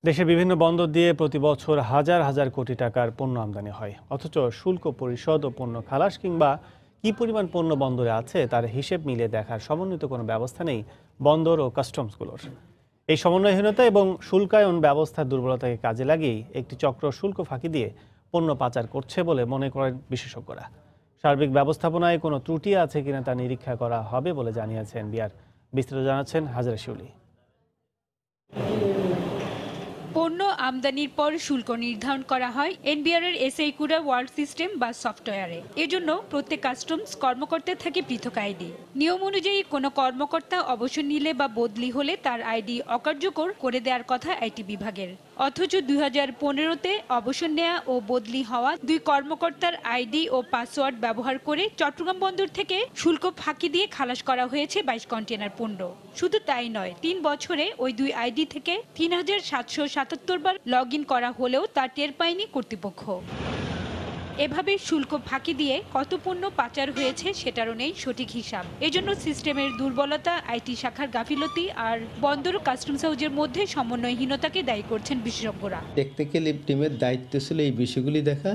দেশের বিভিন্ন বন্দর দিয়ে প্রতি বছর হাজার হাজার কোটি টাকার পণ্য আমদানি হয়, অথচ শুল্ক পরিশোধ ও পণ্য খালাস কিংবা কি পরিমাণ পণ্য বন্দরে আছে তার হিসেব মিলিয়ে দেখার সমন্বিত কোনো ব্যবস্থা নেই বন্দর ও কাস্টমসগুলোর। এই সমন্বয়হীনতা এবং শুল্কায়ন ব্যবস্থার দুর্বলতাকে কাজে লাগিয়েই একটি চক্র শুল্ক ফাঁকি দিয়ে পণ্য পাচার করছে বলে মনে করেন বিশেষজ্ঞরা। সার্বিক ব্যবস্থাপনায় কোনো ত্রুটি আছে কিনা তা নিরীক্ষা করা হবে বলে জানিয়েছেন বিআর। বিস্তারিত জানাচ্ছেন হাজরা শিউলি। পণ্য আমদানির পর শুল্ক নির্ধারণ করা হয় এনবিআর এর এসআইকুরা ওয়ার্ল্ড সিস্টেম বা সফটওয়্যারে। এজন্য প্রত্যেক কাস্টমস কর্মকর্তার থাকে পৃথক আইডি। নিয়ম অনুযায়ী কোনো কর্মকর্তা অবসর নিলে বা বদলি হলে তার আইডি অকার্যকর করে দেওয়ার কথা আইটি বিভাগের। অথচ 2015-তে অবসর নেওয়া ও বদলি হওয়া দুই কর্মকর্তার আইডি ও পাসওয়ার্ড ব্যবহার করে চট্টগ্রাম বন্দর থেকে শুল্ক ফাঁকি দিয়ে খালাস করা হয়েছে 22 কন্টেনার পণ্য। শুধু তাই নয়, 3 বছরে ওই দুই আইডি থেকে 3777 বার লগ ইন করা হলেও তা টের পায়নি কর্তৃপক্ষ। এভাবে শুল্ক ফাঁকি দিয়ে কত পণ্য পাচার হয়েছে সেটারও নেই সঠিক হিসাব। এজন্য সিস্টেমের দুর্বলতা, আইটি শাখার গাফিলতি আর বন্দর ও কাস্টমস হাউজের মধ্যে সমন্বয়হীনতাকে দায়ী করছেন বিশেষজ্ঞরা। টেকনিক্যাল টিমের দায়িত্ব ছিল এই বিষয়গুলি দেখা,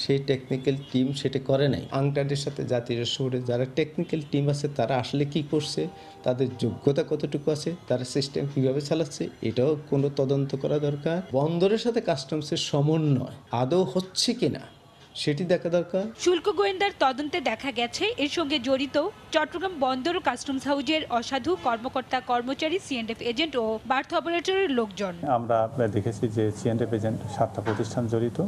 সেই টেকনিক্যাল টিম সেটা করে নাই। আংটাদের সাথে জাতীয় শহরে যারা টেকনিক্যাল টিম আছে তারা আসলে কি করছে, তাদের যোগ্যতা কতটুকু আছে, তারা সিস্টেম কীভাবে চালাচ্ছে, এটাও কোনো তদন্ত করা দরকার। বন্দরের সাথে কাস্টমসের সমন্বয় আদৌ হচ্ছে কিনা সেটি দেখা দরকার। শুল্ক গোয়েন্দার তদন্তে দেখা গেছে এর সঙ্গে জড়িত চট্টগ্রাম বন্দর ও কাস্টমস হাউজের অসাধু কর্মকর্তা কর্মচারী, সিএনএফ এজেন্ট ও বার্থ অপারেটরের লোকজন। আমরা দেখেছি যে সিএনএফ এজেন্ট 7টা প্রতিষ্ঠান জড়িত,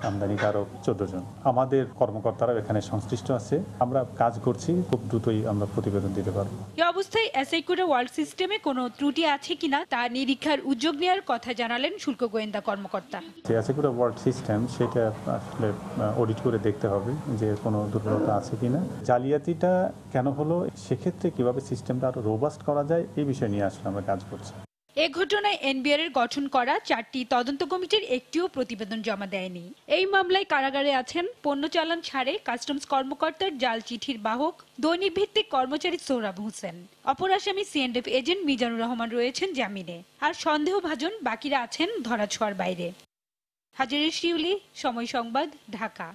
আমদানিকারক 14 জন। আমাদের কর্মকর্তারাও এখানে সংশ্লিষ্ট আছে। আমরা কাজ করছি, খুব দ্রুতই আমরা প্রতিবেদন দিতে পারব। এই অবস্থায় এসআইকুরা ওয়ার্ল্ড সিস্টেমে কোনো ত্রুটি আছে কিনা তা নিরীক্ষার উদ্যোগ নেওয়ার কথা জানালেন শুল্ক গোয়েন্দা কর্মকর্তা। যে এসআইকুরা ওয়ার্ল্ড সিস্টেম সেটা আসলে অডিট করে দেখতে হবে যে কোনো দুর্বলতা আছে কিনা, জালিয়াতিটা কেন হলো, সেক্ষেত্রে কিভাবে সিস্টেমটা আরো রোবাস্ট করা যায় এই বিষয় নিয়ে আসলে আমরা কাজ করছি। এ ঘটনায় এনবিআর এর গঠন করা 4টি তদন্ত কমিটির একটিও প্রতিবেদন জমা দেয়নি। এই মামলায় কারাগারে আছেন পণ্য চালান ছাড়ে কাস্টমস কর্মকর্তার জাল চিঠির বাহক দৈনিক ভিত্তিক কর্মচারী সোহরাব হোসেন। অপর আসামি সিএনএফ এজেন্ট মিজানুর রহমান রয়েছেন জামিনে, আর সন্দেহভাজন বাকিরা আছেন ধরাছোঁয়ার বাইরে। হাজরা শিউলি, সময় সংবাদ, ঢাকা।